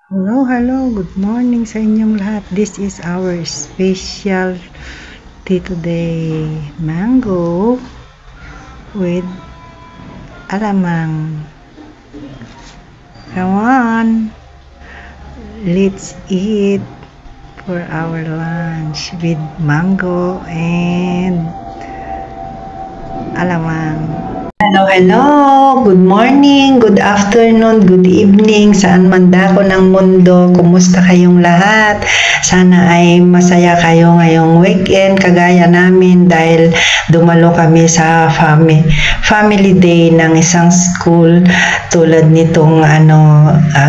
Hello, hello. Good morning sa inyong lahat. This is our special tea today. Mango with alamang. Come on. Let's eat for our lunch with mango and alamang. Hello, hello! Good morning, good afternoon, good evening, saan man dako ng mundo. Kumusta kayong lahat? Sana ay masaya kayo ngayong weekend, kagaya namin dahil dumalo kami sa family day ng isang school tulad nitong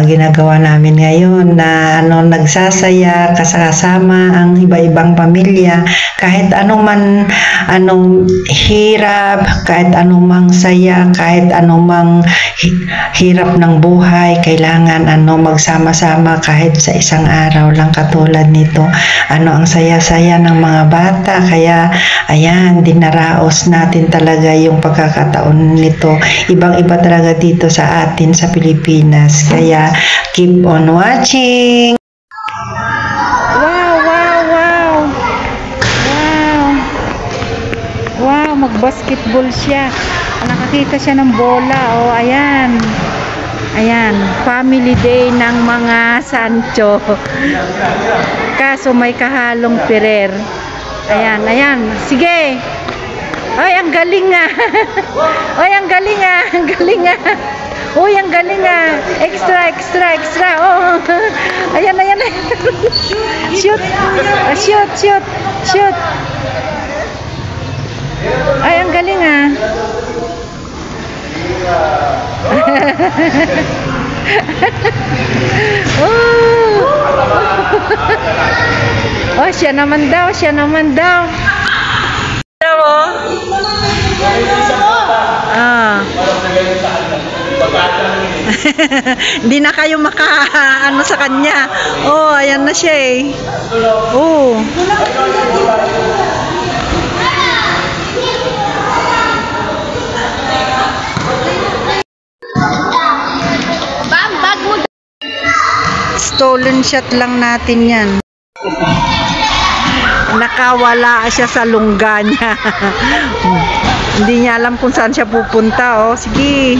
ginagawa namin ngayon na nagsasaya kasama ang iba-ibang pamilya kahit anong hirap, kahit anumang saya, kahit anumang hirap ng buhay, kailangan magsama-sama kahit sa isang araw lang katulad nito. Ang saya-saya ng mga bata, kaya ayan, dinaraos natin talaga yung pagkakataon nito. Ibang-iba talaga dito sa atin sa Pilipinas. Kaya keep on watching. Wow, mag-basketball siya. Nakakita siya ng bola. Oh, ayan. Ayan, family day ng mga Sancho. Kaso may kahalong Pirer. Ayan. Sige. Ay, ang galing nga. Ay, ang galing nga. Uy, ang galing nga. Extra. Oh. Ayan. Shoot. Ay, ang galing ah. Oh, siya naman daw. Hindi na kayo sa kanya. Oh, ayan na siya eh. Oh. Stolen shot lang natin yan. Nakawala siya sa lungga niya. Hindi niya alam kung saan siya pupunta. Oh, sige.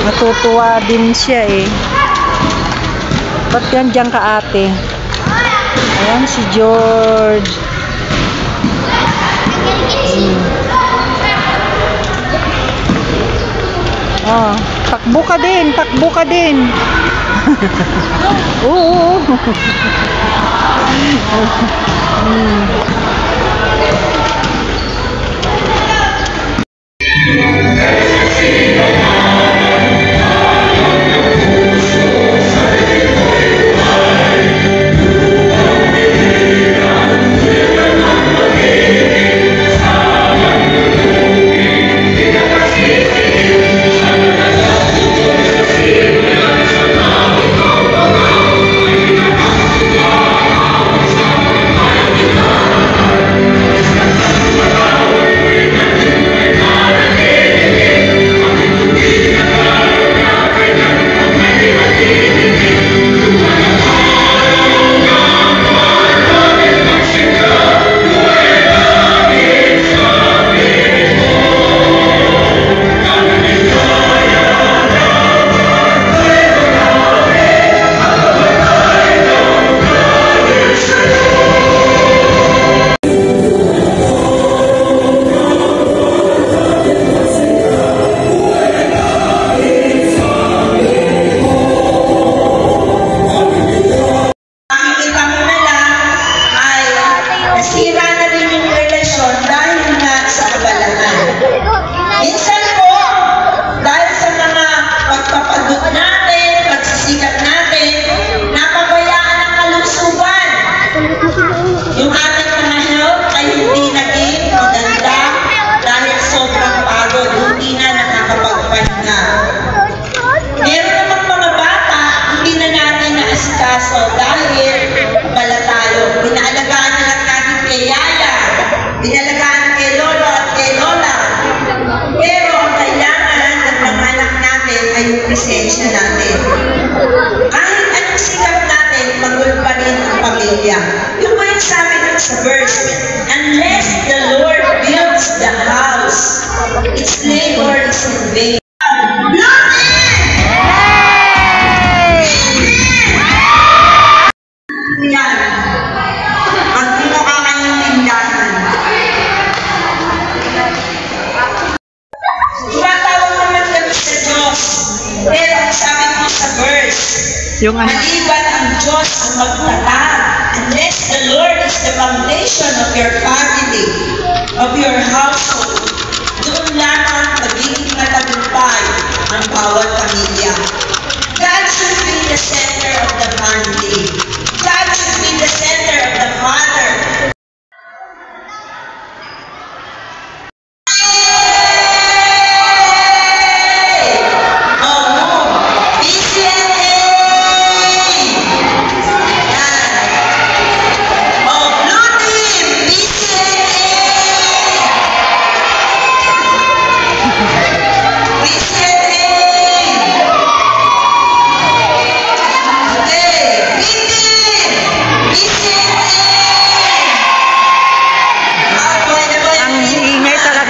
Natutuwa din siya eh. Ba't yan dyan ka, ate? Ayan si George. Oh, takbo ka din. Oo. presensya natin. Kahit anong sikap natin, magul pa rin ang pamilya. Yung ba yung sabi dun sa verse, unless the Lord builds the house, its labor is in vain. Yan. Magmumukha kayong tindahan. Tumatawag naman kami sa Diyos. Pero ang sabi mo sa verse, Yung ano? maliban ang Diyos ang magtatag. Unless the Lord is the foundation of your family, of your household, doon lamang magiging matagumpay ang bawat pamilya. God should be the center of the family. God should be the center of the father.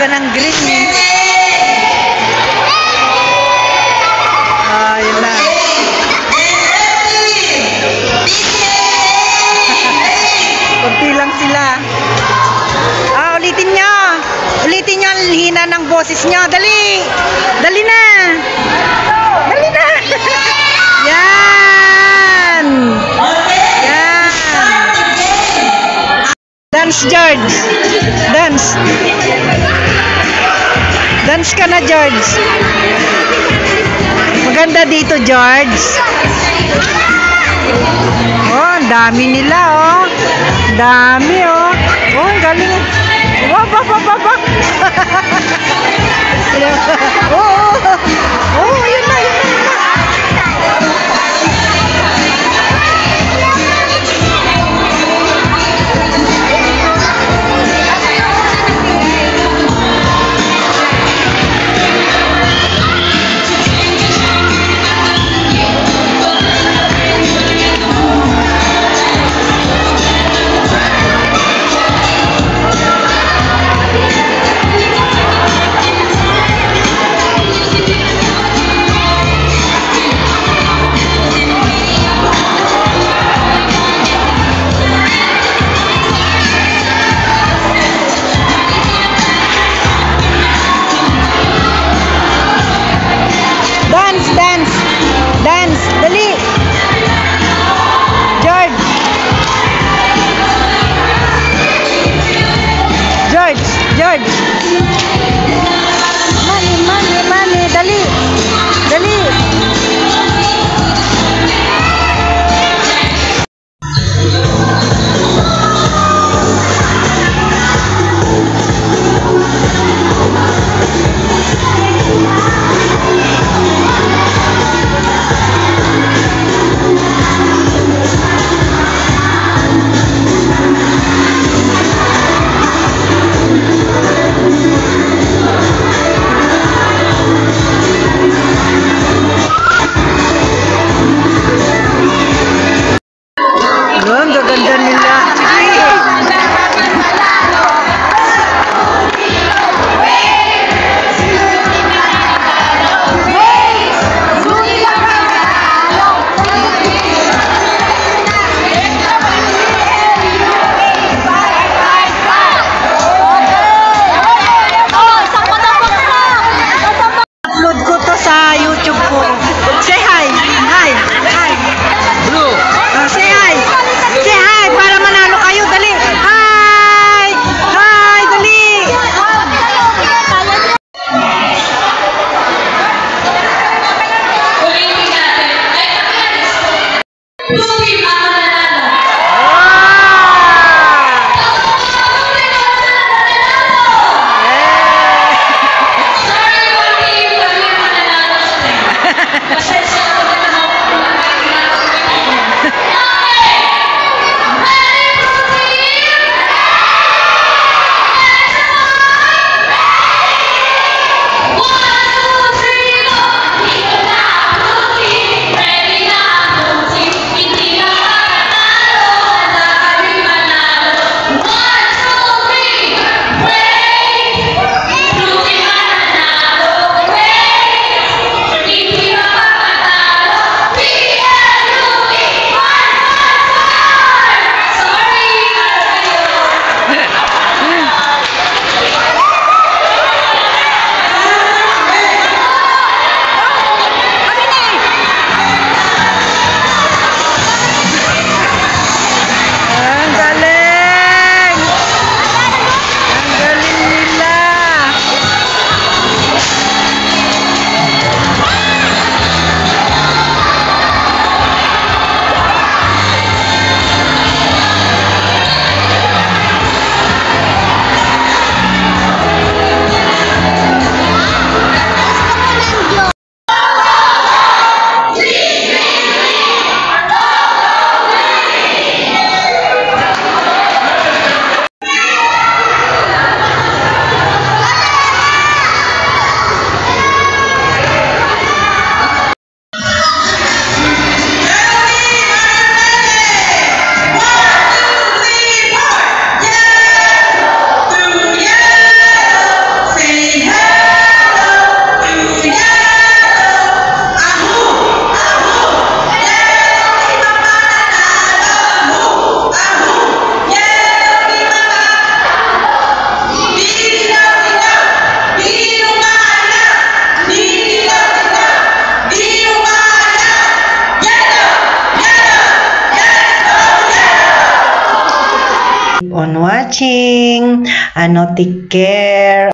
Ng green eh. Yun na. Kunti lang sila. Ulitin nyo. Ulitin nyo ang hina ng boses nyo. Dali. Dali na. Dali na. Yan. Yan. Dance, George. Dance. Dance ka na, George. Maganda dito, George. Oh, ang dami nila, oh. Dami, oh. Oh, ang galing. Wah, bah, bah, bah, bah. Oh, oh, yun na, yun na, yun na. George. Mani, dali. Dali. Gaganda nila. Upload ko to sa YouTube ko. Say hi. Hi. Hi. Blue. Say hi. Say hi para manalo kayo. Dali. Hi. Hi. Dali. watching. Take care.